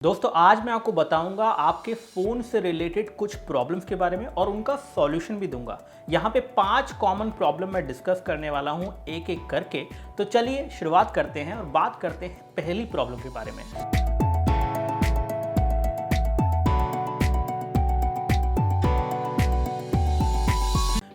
दोस्तों आज मैं आपको बताऊंगा आपके फ़ोन से रिलेटेड कुछ प्रॉब्लम्स के बारे में और उनका सॉल्यूशन भी दूंगा। यहाँ पे 5 कॉमन प्रॉब्लम मैं डिस्कस करने वाला हूँ एक एक करके। तो चलिए शुरुआत करते हैं और बात करते हैं पहली प्रॉब्लम के बारे में।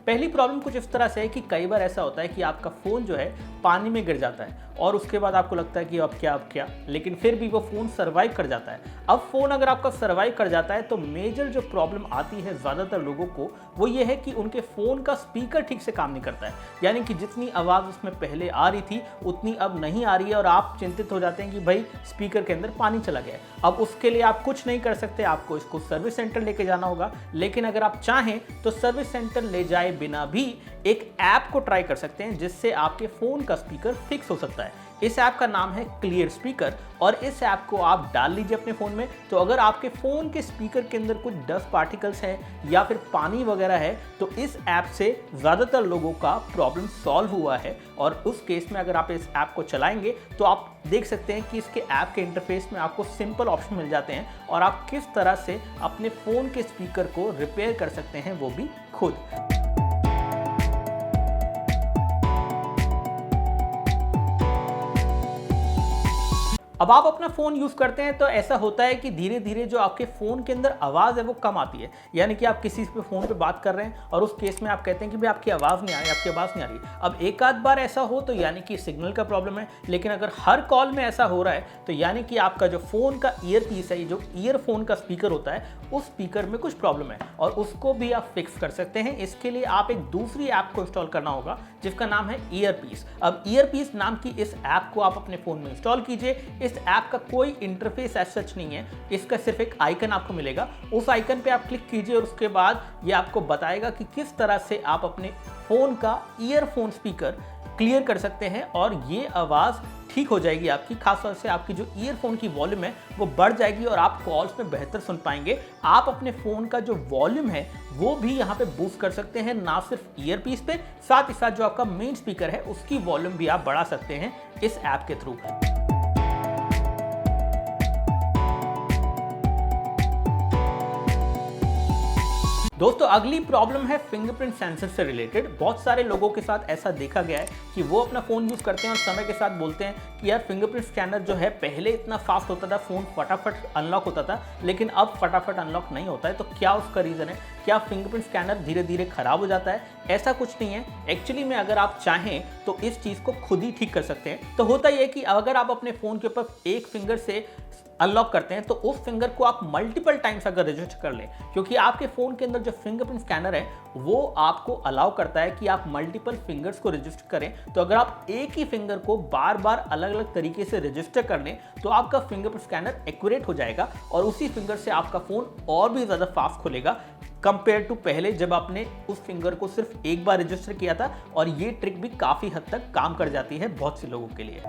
पहली प्रॉब्लम कुछ इस तरह से है कि कई बार ऐसा होता है कि आपका फ़ोन जो है पानी में गिर जाता है और उसके बाद आपको लगता है कि अब क्या, लेकिन फिर भी वो फ़ोन सर्वाइव कर जाता है। अब फ़ोन अगर आपका सर्वाइव कर जाता है तो मेजर जो प्रॉब्लम आती है ज़्यादातर लोगों को वो ये है कि उनके फ़ोन का स्पीकर ठीक से काम नहीं करता है, यानी कि जितनी आवाज़ उसमें पहले आ रही थी उतनी अब नहीं आ रही है और आप चिंतित हो जाते हैं कि भाई स्पीकर के अंदर पानी चला गया है। अब उसके लिए आप कुछ नहीं कर सकते, आपको इसको सर्विस सेंटर लेके जाना होगा। लेकिन अगर आप चाहें तो सर्विस सेंटर ले जाए बिना भी एक ऐप को ट्राई कर सकते हैं जिससे आपके फ़ोन का स्पीकर फिक्स हो सकता है। इस ऐप का नाम है क्लियर स्पीकर और इस ऐप को आप डाल लीजिए अपने फ़ोन में। तो अगर आपके फ़ोन के स्पीकर के अंदर कुछ डस्ट पार्टिकल्स हैं या फिर पानी वगैरह है तो इस ऐप से ज़्यादातर लोगों का प्रॉब्लम सॉल्व हुआ है। और उस केस में अगर आप इस ऐप को चलाएंगे तो आप देख सकते हैं कि इसके ऐप के इंटरफेस में आपको सिंपल ऑप्शन मिल जाते हैं और आप किस तरह से अपने फ़ोन के स्पीकर को रिपेयर कर सकते हैं वो भी खुद। अब आप अपना फ़ोन यूज़ करते हैं तो ऐसा होता है कि धीरे धीरे जो आपके फ़ोन के अंदर आवाज़ है वो कम आती है, यानी कि आप किसी पे फ़ोन पे बात कर रहे हैं और उस केस में आप कहते हैं कि भाई आपकी आवाज़ नहीं आ रही, आपकी आवाज़ नहीं आ रही। अब एक आध बार ऐसा हो तो यानी कि सिग्नल का प्रॉब्लम है, लेकिन अगर हर कॉल में ऐसा हो रहा है तो यानी कि आपका जो फ़ोन का ईयर पीस है, जो ईयरफोन का स्पीकर होता है, उस स्पीकर में कुछ प्रॉब्लम है और उसको भी आप फिक्स कर सकते हैं। इसके लिए आप एक दूसरी ऐप को इंस्टॉल करना होगा जिसका नाम है ईयरपीस। अब ईयरपीस नाम की इस ऐप को आप अपने फ़ोन में इंस्टॉल कीजिए। इस ऐप का कोई इंटरफेस एज सच नहीं है, इसका सिर्फ एक आइकन आपको मिलेगा। उस आइकन पे आप क्लिक कीजिए और उसके बाद ये आपको बताएगा कि किस तरह से आप अपने फ़ोन का ईयरफोन स्पीकर क्लियर कर सकते हैं और ये आवाज़ ठीक हो जाएगी आपकी। खासतौर से आपकी जो ईयरफोन की वॉल्यूम है वो बढ़ जाएगी और आप कॉल्स में बेहतर सुन पाएंगे। आप अपने फ़ोन का जो वॉल्यूम है वो भी यहाँ पे बूस्ट कर सकते हैं, ना सिर्फ ईयरपीस पे, साथ ही साथ जो आपका मेन स्पीकर है उसकी वॉल्यूम भी आप बढ़ा सकते हैं इस ऐप के थ्रू। दोस्तों अगली प्रॉब्लम है फिंगरप्रिंट सेंसर से रिलेटेड। बहुत सारे लोगों के साथ ऐसा देखा गया है कि वो अपना फ़ोन यूज़ करते हैं और समय के साथ बोलते हैं कि यार फिंगरप्रिंट स्कैनर जो है पहले इतना फास्ट होता था, फ़ोन फटाफट अनलॉक होता था, लेकिन अब फटाफट अनलॉक नहीं होता है। तो क्या उसका रीज़न है? क्या फिंगरप्रिंट स्कैनर धीरे धीरे ख़राब हो जाता है? ऐसा कुछ नहीं है। एक्चुअली में अगर आप चाहें तो इस चीज़ को खुद ही ठीक कर सकते हैं। तो होता यह है कि अगर आप अपने फ़ोन के ऊपर एक फिंगर से अनलॉक करते हैं तो उस फिंगर को आप मल्टीपल टाइम्स अगर रजिस्टर कर लें, क्योंकि आपके फ़ोन के अंदर जो फिंगरप्रिंट स्कैनर है वो आपको अलाउ करता है कि आप मल्टीपल फिंगर्स को रजिस्टर करें। तो अगर आप एक ही फिंगर को बार बार अलग अलग तरीके से रजिस्टर कर लें तो आपका फिंगरप्रिंट स्कैनर एक्यूरेट हो जाएगा और उसी फिंगर से आपका फ़ोन और भी ज़्यादा फास्ट खुलेगा कंपेयर टू पहले जब आपने उस फिंगर को सिर्फ एक बार रजिस्टर किया था। और ये ट्रिक भी काफ़ी हद तक काम कर जाती है बहुत से लोगों के लिए।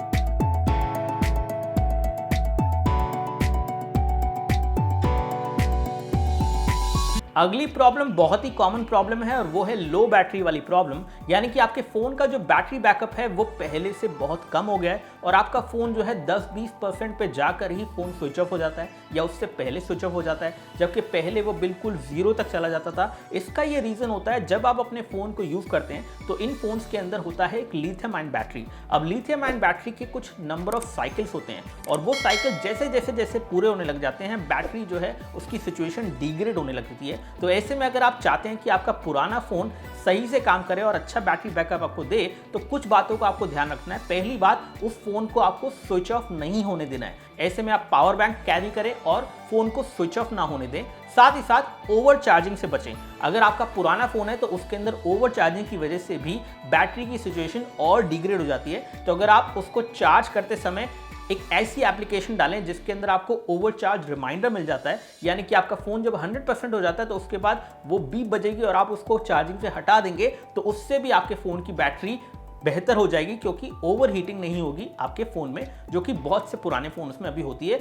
अगली प्रॉब्लम बहुत ही कॉमन प्रॉब्लम है और वो है लो बैटरी वाली प्रॉब्लम, यानी कि आपके फ़ोन का जो बैटरी बैकअप है वो पहले से बहुत कम हो गया है और आपका फ़ोन जो है 10-20% पे जाकर ही फ़ोन स्विच ऑफ हो जाता है या उससे पहले स्विच ऑफ हो जाता है, जबकि पहले वो बिल्कुल ज़ीरो तक चला जाता था। इसका ये रीज़न होता है जब आप अपने फ़ोन को यूज़ करते हैं तो इन फ़ोन्स के अंदर होता है एक लिथियम आयन बैटरी। अब लिथियम आयन बैटरी के कुछ नंबर ऑफ साइकिल्स होते हैं और वो साइकिल जैसे जैसे पूरे होने लग जाते हैं बैटरी जो है उसकी सिचुएशन डिग्रेड होने लगती है। तो ऐसे में अगर आप चाहते हैं कि आपका पुराना फ़ोन सही से काम करे और अच्छा बैटरी बैकअप आपको दे तो कुछ बातों का आपको ध्यान रखना है। पहली बात, उस फ़ोन को आपको स्विच ऑफ नहीं होने देना है। ऐसे में आप पावर बैंक कैरी करें और फ़ोन को स्विच ऑफ ना होने दें। साथ ही साथ ओवर चार्जिंग से बचें। अगर आपका पुराना फ़ोन है तो उसके अंदर ओवर चार्जिंग की वजह से भी बैटरी की सिचुएशन और डिग्रेड हो जाती है। तो अगर आप उसको चार्ज करते समय एक ऐसी एप्लीकेशन डालें जिसके अंदर आपको ओवरचार्ज रिमाइंडर मिल जाता है, यानी कि आपका फ़ोन जब 100% हो जाता है तो उसके बाद वो बीप बजेगी और आप उसको चार्जिंग से हटा देंगे तो उससे भी आपके फ़ोन की बैटरी बेहतर हो जाएगी, क्योंकि ओवर हीटिंग नहीं होगी आपके फ़ोन में, जो कि बहुत से पुराने फ़ोन्स में अभी होती है।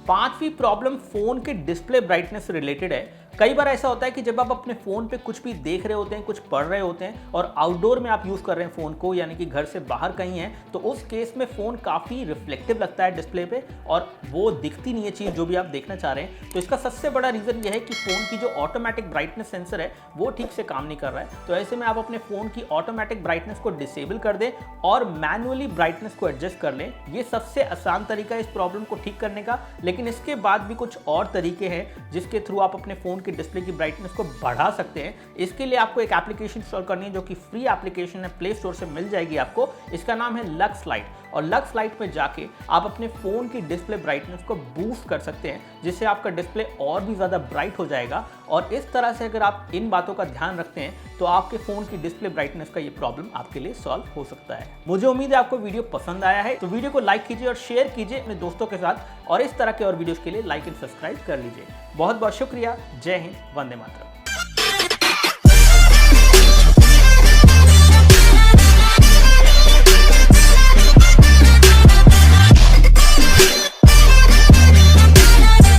पांचवी प्रॉब्लम फोन के डिस्प्ले ब्राइटनेस से रिलेटेड है। कई बार ऐसा होता है कि जब आप अपने फ़ोन पे कुछ भी देख रहे होते हैं, कुछ पढ़ रहे होते हैं और आउटडोर में आप यूज़ कर रहे हैं फ़ोन को, यानी कि घर से बाहर कहीं हैं, तो उस केस में फ़ोन काफ़ी रिफ्लेक्टिव लगता है डिस्प्ले पे और वो दिखती नहीं है चीज़ जो भी आप देखना चाह रहे हैं। तो इसका सबसे बड़ा रीज़न ये है कि फ़ोन की जो ऑटोमेटिक ब्राइटनेस सेंसर है वो ठीक से काम नहीं कर रहा है। तो ऐसे में आप अपने फ़ोन की ऑटोमेटिक ब्राइटनेस को डिसेबल कर दें और मैनुअली ब्राइटनेस को एडजस्ट कर लें। ये सबसे आसान तरीका है इस प्रॉब्लम को ठीक करने का। लेकिन इसके बाद भी कुछ और तरीके हैं जिसके थ्रू आप अपने फ़ोन की डिस्प्ले की ब्राइटनेस को बढ़ा सकते हैं। इसके लिए आपको एक एप्लीकेशन इंस्टॉल करनी है जो कि फ्री एप्लीकेशन है, प्ले स्टोर से मिल जाएगी आपको। इसका नाम है लक्स लाइट और लक्स लाइट में जाके आप अपने फ़ोन की डिस्प्ले ब्राइटनेस को बूस्ट कर सकते हैं, जिससे आपका डिस्प्ले और भी ज़्यादा ब्राइट हो जाएगा। और इस तरह से अगर आप इन बातों का ध्यान रखते हैं तो आपके फ़ोन की डिस्प्ले ब्राइटनेस का ये प्रॉब्लम आपके लिए सॉल्व हो सकता है। मुझे उम्मीद है आपको वीडियो पसंद आया है, तो वीडियो को लाइक कीजिए और शेयर कीजिए अपने दोस्तों के साथ और इस तरह के और वीडियोस के लिए लाइक एंड सब्सक्राइब कर लीजिए। बहुत बहुत शुक्रिया। जय हिंद, वंदे मातरम।